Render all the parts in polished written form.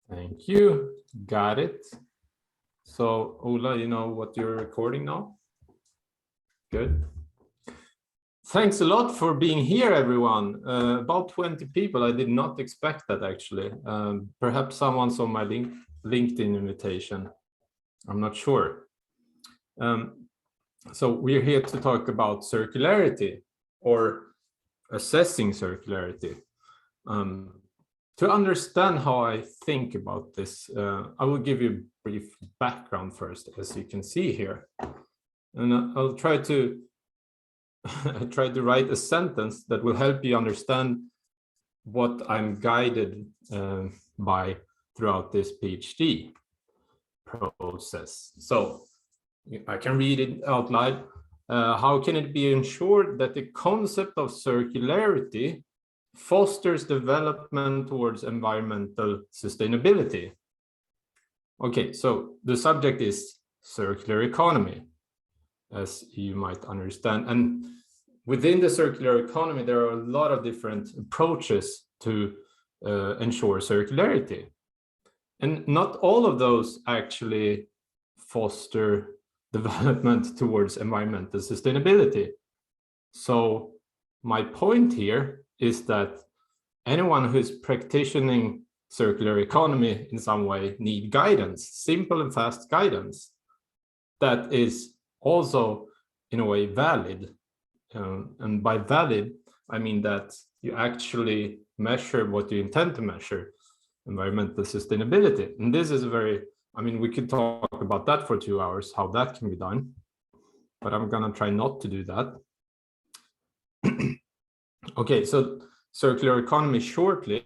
Thank you. Got it. So Ola, you know what you're recording now? Good. Thanks a lot for being here, everyone. About 20 people. I did not expect that, actually. Perhaps someone saw my LinkedIn invitation. I'm not sure. So we're here to talk about circularity, or assessing circularity. To understand how I think about this, I will give you a brief background first, as you can see here. And I'll try to write a sentence that will help you understand what I'm guided by throughout this PhD process. So I can read it out loud. How can it be ensured that the concept of circularity fosters development towards environmental sustainability? Okay, so the subject is circular economy, as you might understand. And within the circular economy, there are a lot of different approaches to ensure circularity. And not all of those actually foster development towards environmental sustainability. So my point here is that anyone who's practicing circular economy in some way need guidance, simple and fast guidance that is also in a way valid. And by valid, I mean that you actually measure what you intend to measure, environmental sustainability. And this is a very, I mean, we could talk about that for 2 hours, how that can be done, but I'm gonna try not to do that. Okay, so circular economy shortly,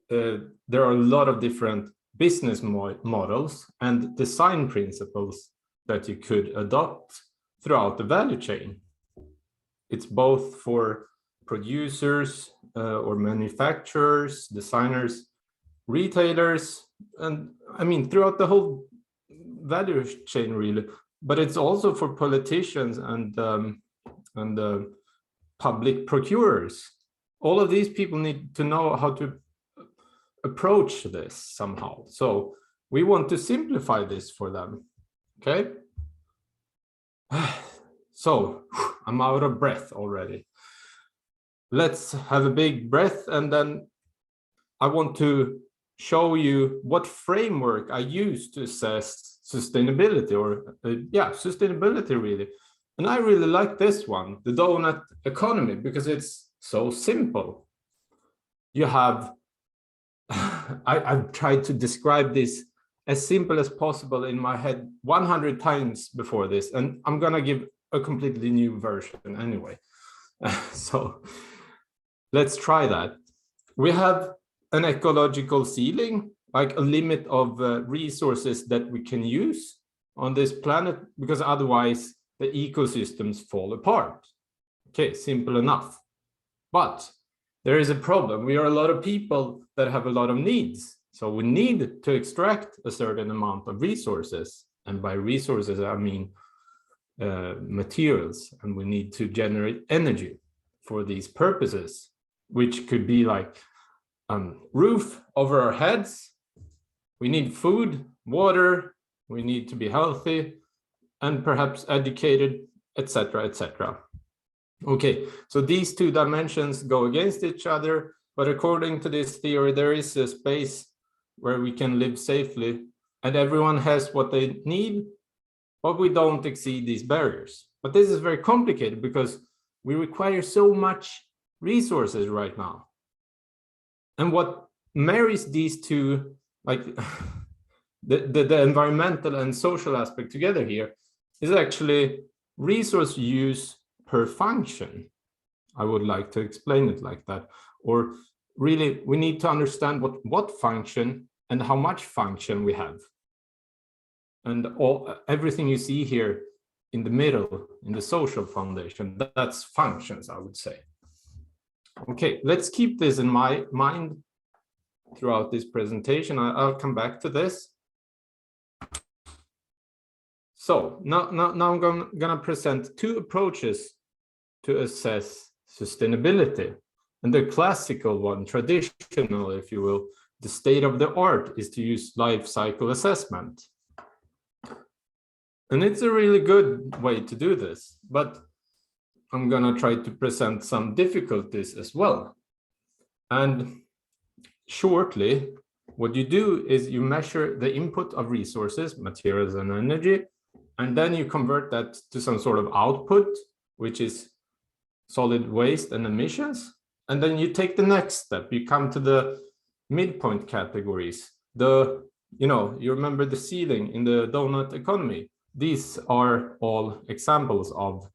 there are a lot of different business models and design principles that you could adopt throughout the value chain. It's both for producers or manufacturers, designers, retailers, and I mean throughout the whole value chain really. But it's also for politicians and public procurers. All of these people need to know how to approach this somehow. So we want to simplify this for them. Okay. So I'm out of breath already. Let's have a big breath, and then I want to show you what framework I use to assess sustainability, or sustainability really. And I really like this one, the donut economy, because it's so simple. You have, I've tried to describe this as simple as possible in my head 100 times before this, and I'm gonna give a completely new version anyway. So let's try that. We have an ecological ceiling, like a limit of resources that we can use on this planet, because otherwise the ecosystems fall apart. Okay, simple enough. But there is a problem. We are a lot of people that have a lot of needs. So we need to extract a certain amount of resources. And by resources, I mean materials. And we need to generate energy for these purposes, which could be like roof over our heads. We need food, water, we need to be healthy, and perhaps educated, etc., etc. Okay, so these two dimensions go against each other, but according to this theory, there is a space where we can live safely, and everyone has what they need, but we don't exceed these barriers. But this is very complicated because we require so much resources right now. And what marries these two, like the environmental and social aspect together here, is actually resource use per function. I would like to explain it like that. Or really, we need to understand what function and how much function we have. And everything you see here in the middle, in the social foundation, that's functions, I would say. Okay, let's keep this in my mind throughout this presentation. I'll come back to this. So now I'm gonna present two approaches to assess sustainability. And the classical one, traditional, if you will, the state of the art is to use life cycle assessment. And it's a really good way to do this, but I'm gonna try to present some difficulties as well. And shortly, what you do is you measure the input of resources, materials and energy, and then you convert that to some sort of output, which is solid waste and emissions. And then you take the next step, you come to the midpoint categories. You remember the ceiling in the donut economy. These are all examples of,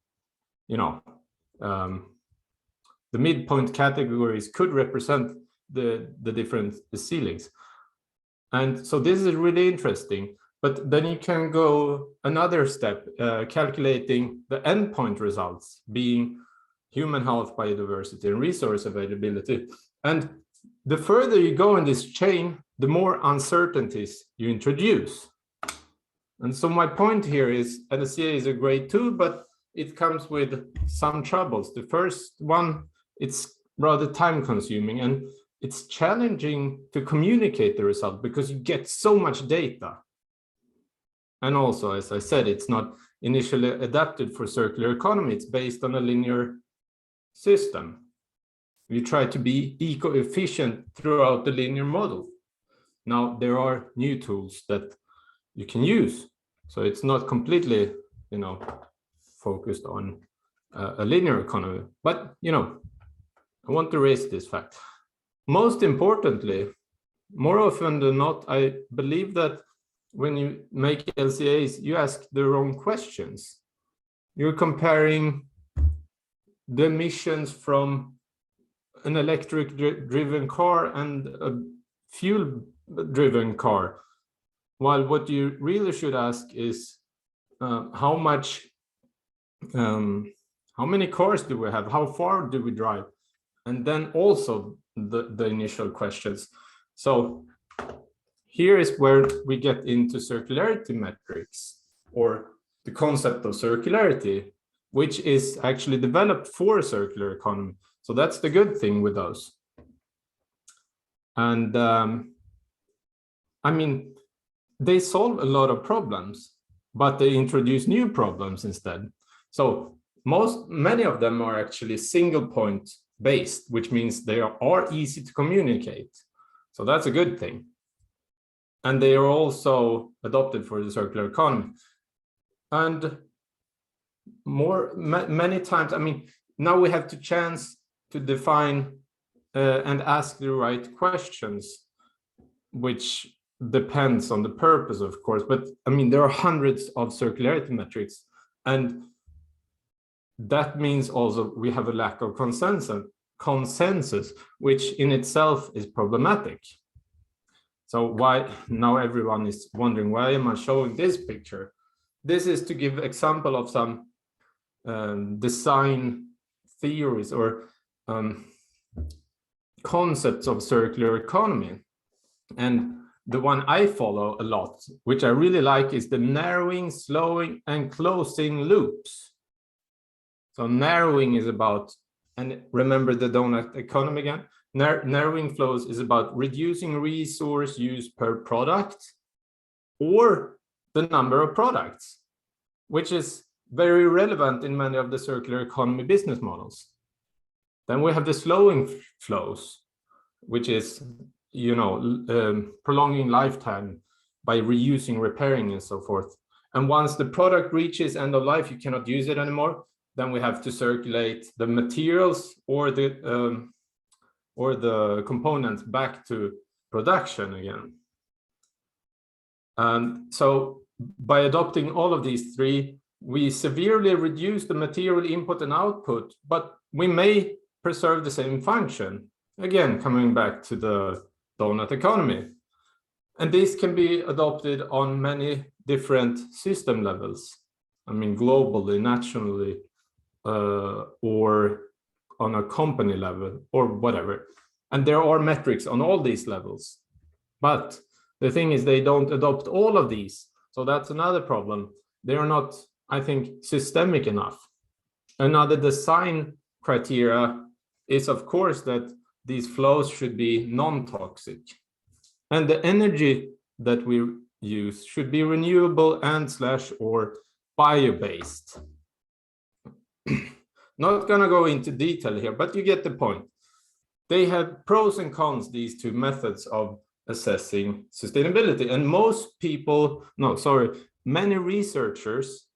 the midpoint categories could represent the different ceilings. And so this is really interesting, but then you can go another step, calculating the endpoint results being human health, biodiversity, and resource availability. And the further you go in this chain, the more uncertainties you introduce. And so my point here is LCA is a great tool, but it comes with some troubles. The first one, it's rather time consuming and it's challenging to communicate the result because you get so much data. And also, as I said, it's not initially adapted for circular economy. It's based on a linear system. We try to be eco-efficient throughout the linear model. Now, there are new tools that you can use. So it's not completely, focused on a linear economy. But, I want to raise this fact. Most importantly, more often than not, I believe that when you make LCAs, you ask the wrong questions. You're comparing the emissions from an electric driven car and a fuel driven car, while what you really should ask is how many cars do we have, how far do we drive, and then also the initial questions. So here is where we get into circularity metrics, or the concept of circularity, which is actually developed for a circular economy. So that's the good thing with those. And they solve a lot of problems, but they introduce new problems instead. So many of them are actually single point based, which means they are easy to communicate. So that's a good thing. And they are also adopted for the circular economy. And many times, now we have the chance to define and ask the right questions, which depends on the purpose, of course. But there are hundreds of circularity metrics, and that means also we have a lack of consensus, which in itself is problematic. So why now everyone is wondering, why am I showing this picture? This is to give example of some design theories or concepts of circular economy. And the one I follow a lot, which I really like, is the narrowing, slowing, and closing loops. So narrowing is about, and remember the donut economy again, narrowing flows is about reducing resource use per product or the number of products, which is very relevant in many of the circular economy business models. Then we have the slowing flows, which is prolonging lifetime by reusing, repairing, and so forth. And once the product reaches end of life, you cannot use it anymore. Then we have to circulate the materials or the components back to production again. And so by adopting all of these three, we severely reduce the material input and output, but we may preserve the same function. Again, coming back to the donut economy. And this can be adopted on many different system levels. Globally, nationally, or on a company level, or whatever. And there are metrics on all these levels. But the thing is, they don't adopt all of these. So that's another problem. They are not, I think, systemic enough. Another design criteria is, of course, that these flows should be non-toxic. And the energy that we use should be renewable and / or bio-based. Not gonna go into detail here, but you get the point. They have pros and cons, these two methods of assessing sustainability. And many researchers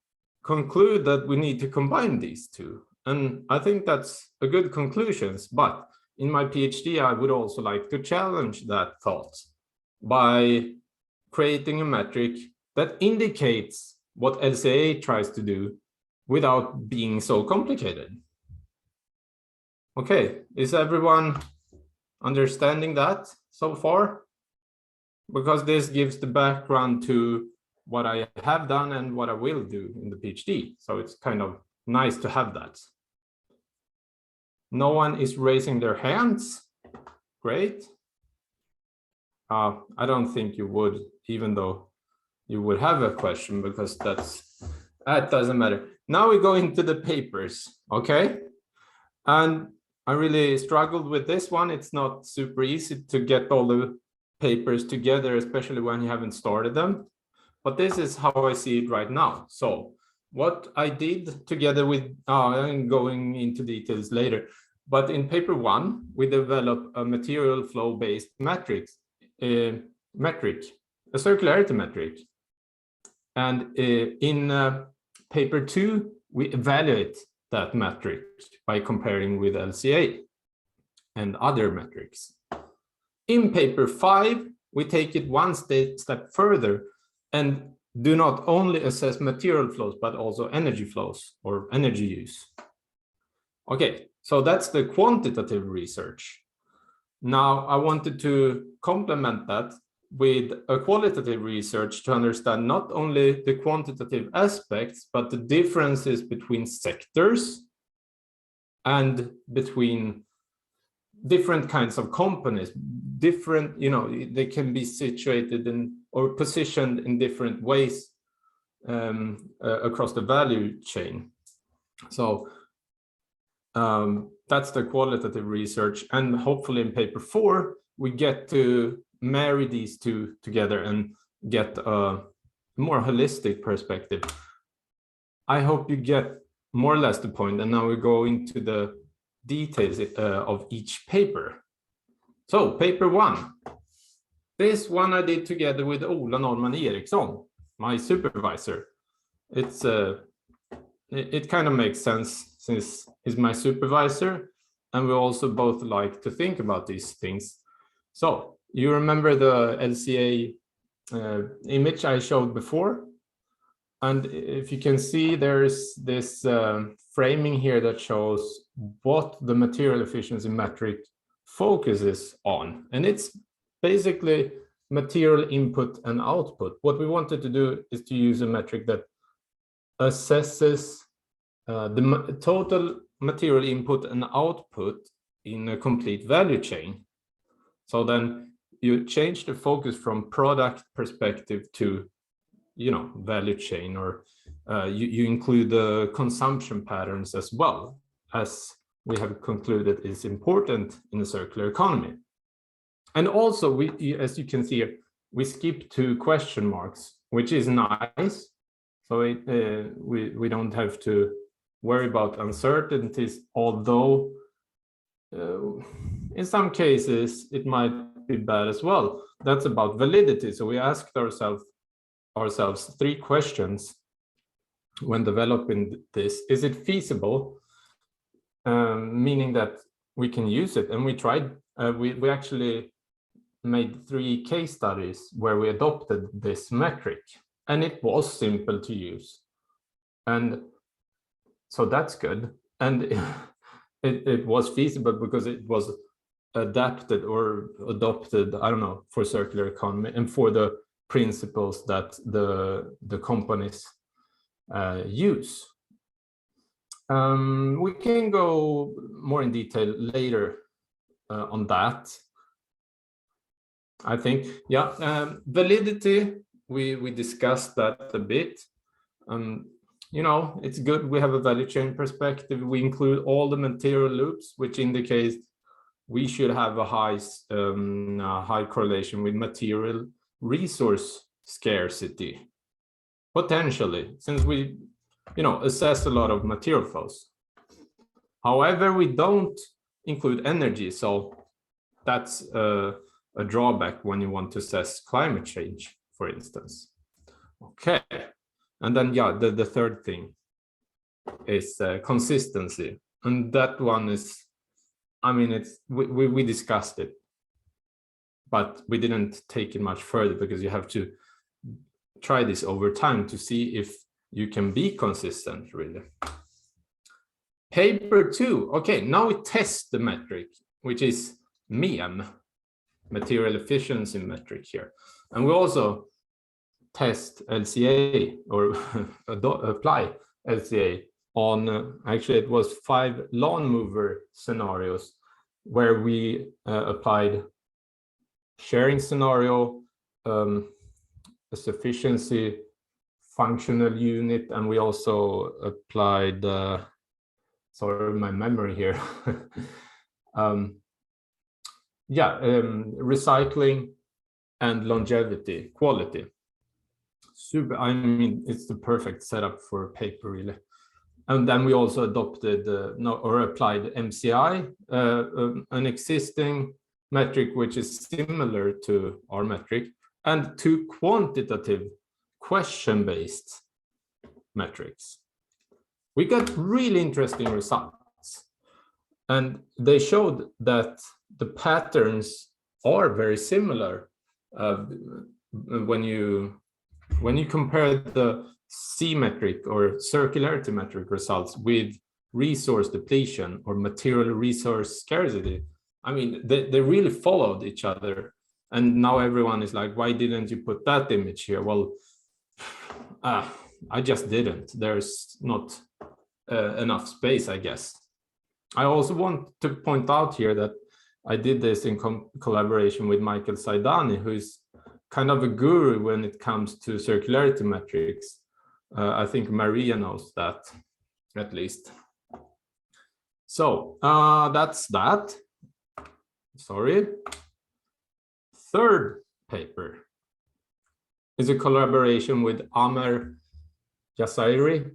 conclude that we need to combine these two. And I think that's a good conclusion. But in my PhD, I would also like to challenge that thought by creating a metric that indicates what LCA tries to do without being so complicated. Okay, is everyone understanding that so far? Because this gives the background to what I have done and what I will do in the PhD. So it's kind of nice to have that. No one is raising their hands. Great. I don't think you would, even though you would have a question, because that doesn't matter. Now we go into the papers, okay? And I really struggled with this one. It's not super easy to get all the papers together, especially when you haven't started them. But this is how I see it right now. So what I did together with, I'm going into details later, but in paper 1, we developed a material flow-based metric, a circularity metric. And in paper 2, we evaluate that metric by comparing with LCA and other metrics. In paper 5, we take it one step further and do not only assess material flows, but also energy flows or energy use. Okay, so that's the quantitative research. Now, I wanted to complement that with a qualitative research to understand not only the quantitative aspects, but the differences between sectors and between different kinds of companies. Different, they can be situated in or positioned in different ways across the value chain. So that's the qualitative research. And hopefully in paper 4, we get to marry these two together and get a more holistic perspective. I hope you get more or less the point. And now we go into the details of each paper. So paper 1. This one I did together with Ola Norman Eriksson, my supervisor. It kind of makes sense since he's my supervisor, and we also both like to think about these things. So you remember the LCA image I showed before? And if you can see, there's this framing here that shows what the material efficiency metric focuses on. And it's basically material input and output. What we wanted to do is to use a metric that assesses the total material input and output in a complete value chain. So then you change the focus from product perspective to value chain, or you include the consumption patterns as well, as we have concluded is important in the circular economy. And also, as you can see here, we skip 2 question marks, which is nice. So we don't have to worry about uncertainties, although in some cases it might be bad as well. That's about validity. So we asked ourselves 3 questions when developing this. Is it feasible? Meaning that we can use it. And we tried, we actually made 3 case studies where we adopted this metric, and it was simple to use. And so that's good. And it was feasible because it was adapted or adopted, I don't know, for circular economy and for the principles that the companies use. We can go more in detail later on that. I think, yeah, validity, we discussed that a bit. It's good we have a value chain perspective. We include all the material loops, which indicates we should have a high correlation with material resource scarcity, potentially, since we, assess a lot of material flows. However, we don't include energy, so that's a drawback when you want to assess climate change, for instance. Okay, and then the third thing is consistency, and that one is, we discussed it, but we didn't take it much further because you have to try this over time to see if you can be consistent, really. Paper 2, okay, now we test the metric, which is MEM, material efficiency metric here. And we also test LCA or apply LCA on, actually it was 5 lawn mover scenarios where we applied sharing scenario, a sufficiency functional unit, and we also applied, sorry, my memory here, recycling and longevity, quality. Super, it's the perfect setup for a paper, really. And then we also adopted applied MCI, an existing metric which is similar to our metric, and 2 quantitative question-based metrics. We got really interesting results, and they showed that the patterns are very similar when you compare the C metric or circularity metric results with resource depletion or material resource scarcity. They really followed each other, and now everyone is like, why didn't you put that image here? Well, I just didn't. There's not enough space, I guess. I also want to point out here that I did this in collaboration with Michael Saidani, who's kind of a guru when it comes to circularity metrics. I think Maria knows that, at least. So that's that. Sorry. Third paper is a collaboration with Amer Yasairi.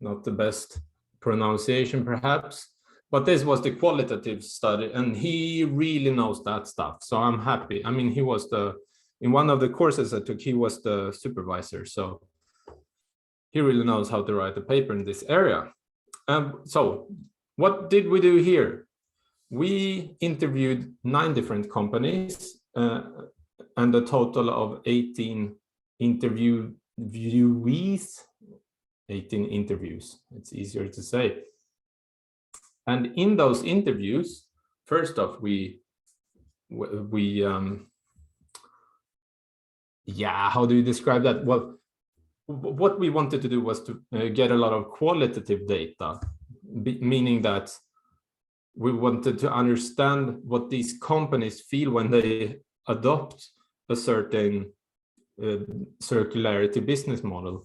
Not the best pronunciation, perhaps, but this was the qualitative study, and he really knows that stuff. So I'm happy. He was in one of the courses I took, he was the supervisor. So he really knows how to write a paper in this area. So what did we do here? We interviewed 9 different companies and a total of 18 interviewees. 18 interviews, it's easier to say. And in those interviews, first off, how do you describe that? Well, what we wanted to do was to get a lot of qualitative data, meaning that we wanted to understand what these companies feel when they adopt a certain circularity business model.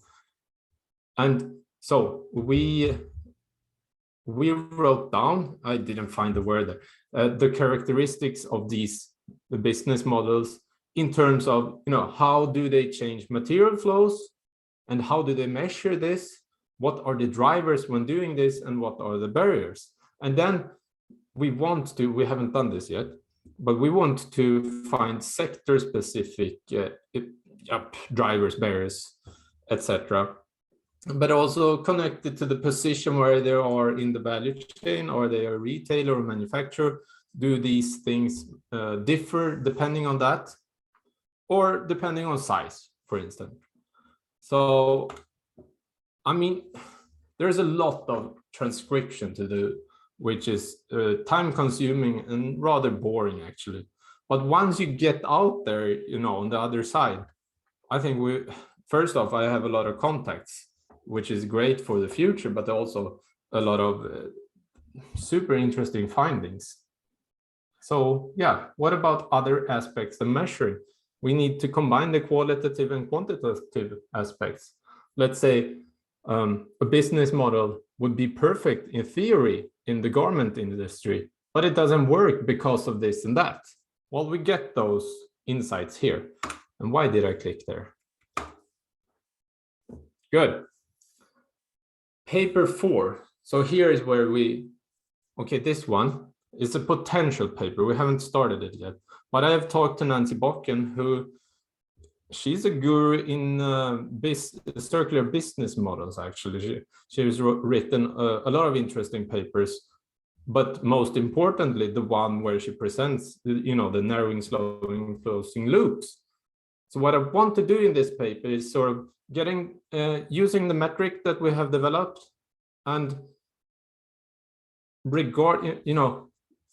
And so we wrote down, I didn't find the word there, the characteristics of these business models in terms of, how do they change material flows, and how do they measure this? What are the drivers when doing this, and what are the barriers? And then we haven't done this yet, but we want to find sector-specific drivers, barriers, etc. But also connected to the position where they are in the value chain, or they are a retailer or manufacturer. Do these things differ depending on that, or depending on size, for instance? So, there's a lot of transcription to do, which is time-consuming and rather boring, actually. But once you get out there, on the other side, I think first off, I have a lot of contacts, which is great for the future, but also a lot of super interesting findings. So what about other aspects of measuring? We need to combine the qualitative and quantitative aspects. Let's say a business model would be perfect in theory in the garment industry, but it doesn't work because of this and that. Well, we get those insights here. And why did I click there? Good. Paper 4. So here is where okay, this one is a potential paper. We haven't started it yet, but I have talked to Nancy Bocken, who she's a guru in circular business models, actually. She has written a lot of interesting papers, but most importantly, the one where she presents, the narrowing, slowing, closing loops. So what I want to do in this paper is sort of using the metric that we have developed and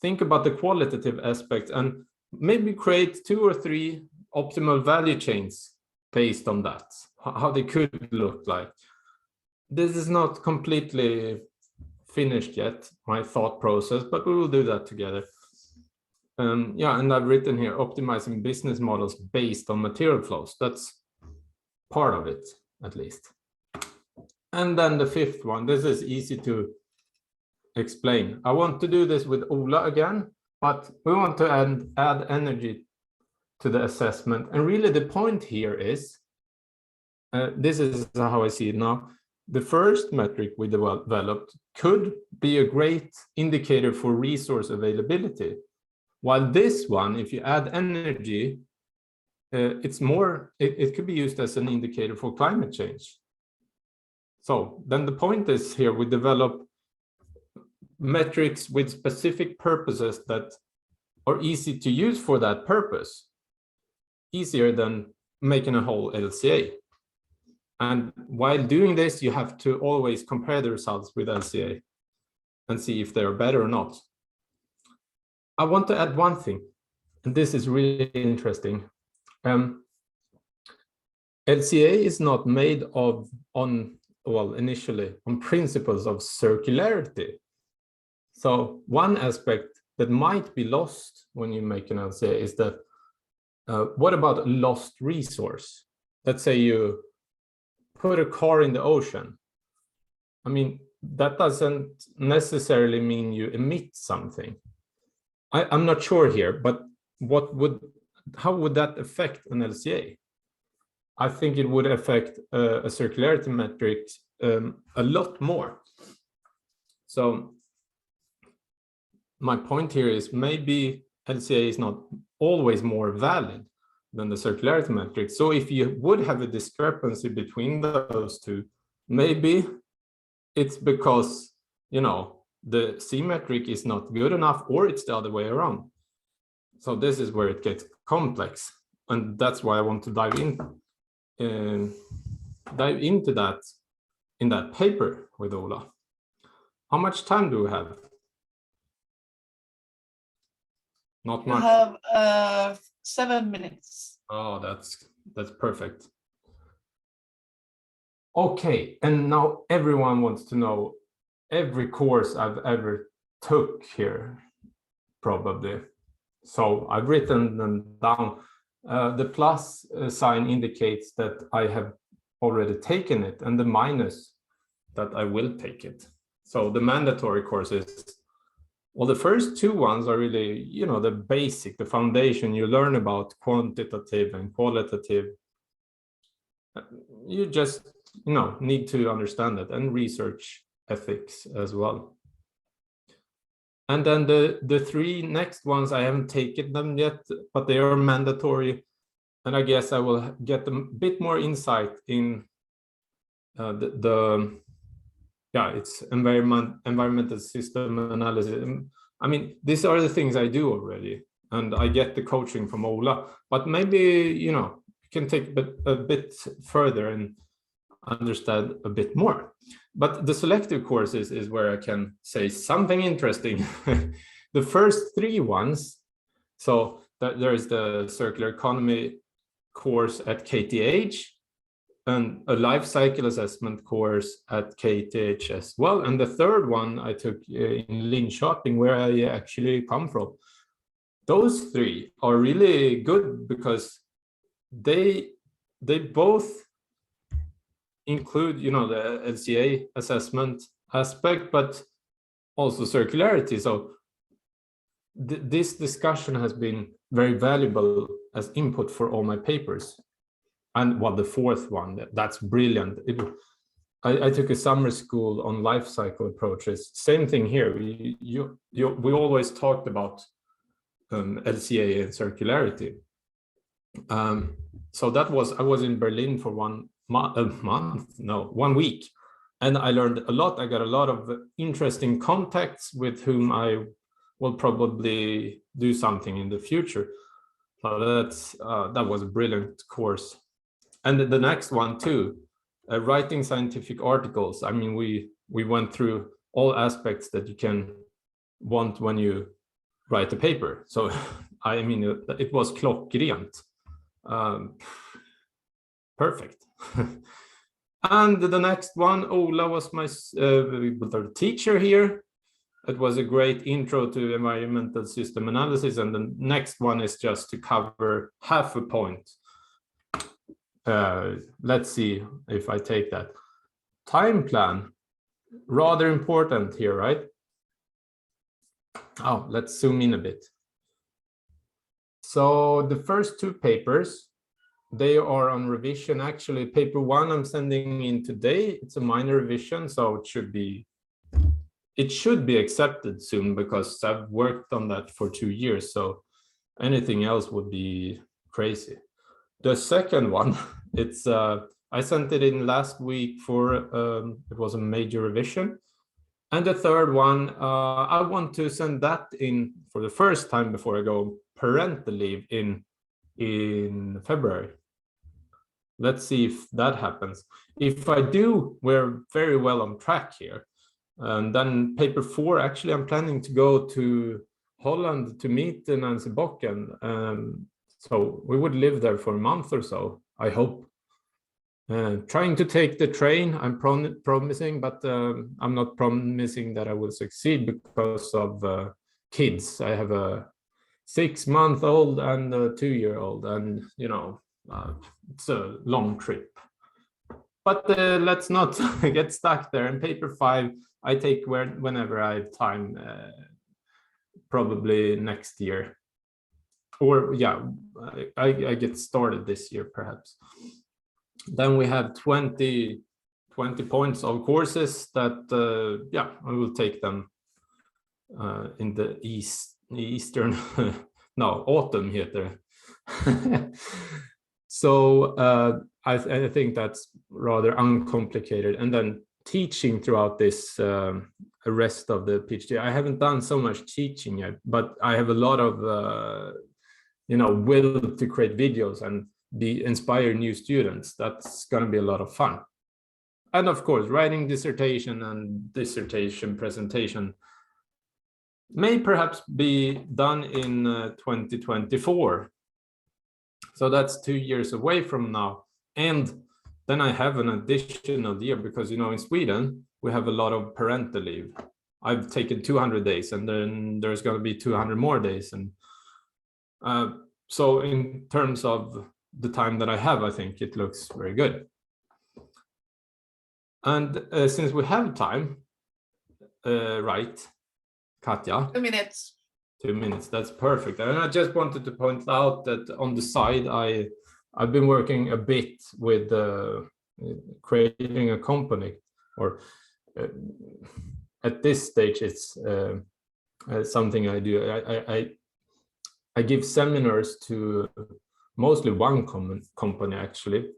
think about the qualitative aspect and maybe create 2 or 3 optimal value chains based on that, how they could look like. This is not completely finished yet, my thought process, but we will do that together. And I've written here, optimizing business models based on material flows. That's part of it, at least. And then the 5th one, this is easy to explain. I want to do this with Ola again, but we want to add energy to the assessment. And really the point here is, this is how I see it now, the first metric we developed could be a great indicator for resource availability. While this one, if you add energy, it could be used as an indicator for climate change. So then the point is here, we develop metrics with specific purposes that are easy to use for that purpose, easier than making a whole LCA. And while doing this, you have to always compare the results with LCA and see if they're better or not. I want to add one thing, and this is really interesting. LCA is not made initially on principles of circularity. So one aspect that might be lost when you make an LCA is that, what about a lost resource? Let's say you put a car in the ocean. I mean, that doesn't necessarily mean you emit something. I'm not sure here, but how would that affect an LCA? I think it would affect a circularity metric a lot more. So my point here is maybe LCA is not always more valid than the circularity metric. So if you would have a discrepancy between those two, maybe it's because, the C metric is not good enough, or it's the other way around. So this is where it gets complex. And that's why I want to dive into that in that paper with Ola. How much time do we have? Not much. You have 7 minutes. Oh, that's perfect. Okay, and now everyone wants to know every course I've ever took here, probably. So I've written them down. The plus sign indicates that I have already taken it, and the minus that I will take it. So the mandatory courses, well, the first 2 ones are really, the basic, the foundation. You learn about quantitative and qualitative. You just, need to understand that, and research ethics as well. And then the 3 next ones, I haven't taken them yet, but they are mandatory. And I guess I will get a bit more insight in it's environmental system analysis. I mean, these are the things I do already, and I get the coaching from Ola, but maybe, you can take a bit further and understand a bit more. But the selective courses is where I can say something interesting. The first 3 ones, so there is the circular economy course at KTH, and a life cycle assessment course at KTH as well. And the 3rd one I took in Linköping, where I actually come from. Those 3 are really good because they both include, the LCA assessment aspect, but also circularity. So this discussion has been very valuable as input for all my papers. And well, the fourth one, that's brilliant. I took a summer school on life cycle approaches. Same thing here. We always talked about LCA and circularity. So that was, I was in Berlin for 1 week, and I learned a lot. I got a lot of interesting contacts with whom I will probably do something in the future. So that was a brilliant course. And the next one too, writing scientific articles. I mean, we went through all aspects that you can want when you write a paper. So I mean, it was klockrent. Perfect. And the next one, Ola was my teacher here. It was a great intro to environmental system analysis. And the next one is just to cover half a point. Let's see if I take that. Time plan, rather important here, right? Oh, let's zoom in a bit. So the first two papers, they are on revision. Actually, paper 1 I'm sending in today. It's a minor revision, so it should be accepted soon, because I've worked on that for 2 years. So anything else would be crazy. The second one, it's I sent it in last week for it was a major revision. And the third one, I want to send that in for the first time before I go parental leave in February. Let's see if that happens. If I do, we're very well on track here. And then paper 4, actually, I'm planning to go to Holland to meet Nancy Bocken. So we would live there for a month or so, I hope. Trying to take the train, I'm promising, but I'm not promising that I will succeed because of kids. I have a 6-month-old and a 2-year-old, and you know, it's a long trip. But let's not get stuck there. In paper 5, I take whenever I have time, probably next year. Or yeah, I get started this year perhaps. Then we have 20 points of courses that yeah, I will take them in the eastern no, autumn heter. So I think that's rather uncomplicated. And then teaching throughout this rest of the PhD. I haven't done so much teaching yet, but I have a lot of you know, will to create videos and inspire new students. That's going to be a lot of fun. And of course, writing dissertation and dissertation presentation may perhaps be done in 2024. So that's 2 years away from now. And then I have an additional year because, you know, in Sweden, we have a lot of parental leave. I've taken 200 days and then there's going to be 200 more days. And so in terms of the time that I have, I think it looks very good. And since we have time, right, Katja? 2 minutes. 2 minutes, that's perfect. And I just wanted to point out that on the side, I've been working a bit with creating a company, or at this stage, it's something I do. I give seminars to mostly one company actually,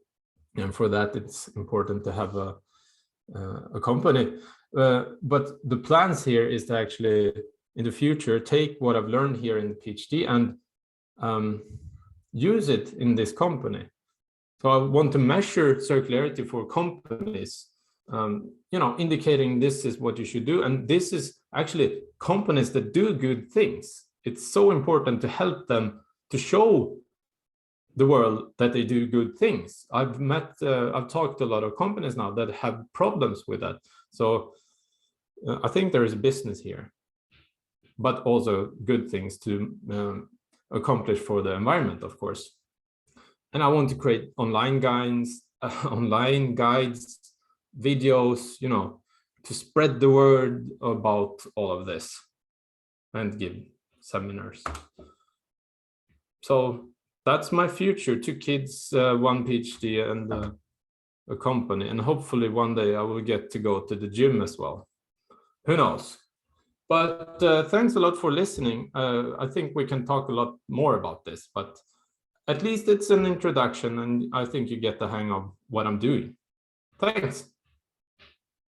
and for that it's important to have a company. But the plans here is to actually, in the future, take what I've learned here in the PhD and use it in this company. So I want to measure circularity for companies, you know, indicating this is what you should do. And this is actually companies that do good things. It's so important to help them to show the world that they do good things. I've talked to a lot of companies now that have problems with that. So I think there is a business here, but also good things to accomplish for the environment, of course. And I want to create online guides, videos, you know, to spread the word about all of this and give seminars. So that's my future: 2 kids, 1 PhD, and a company. And hopefully one day I will get to go to the gym as well. Who knows? But thanks a lot for listening. I think we can talk a lot more about this, but at least it's an introduction, and I think you get the hang of what I'm doing. Thanks.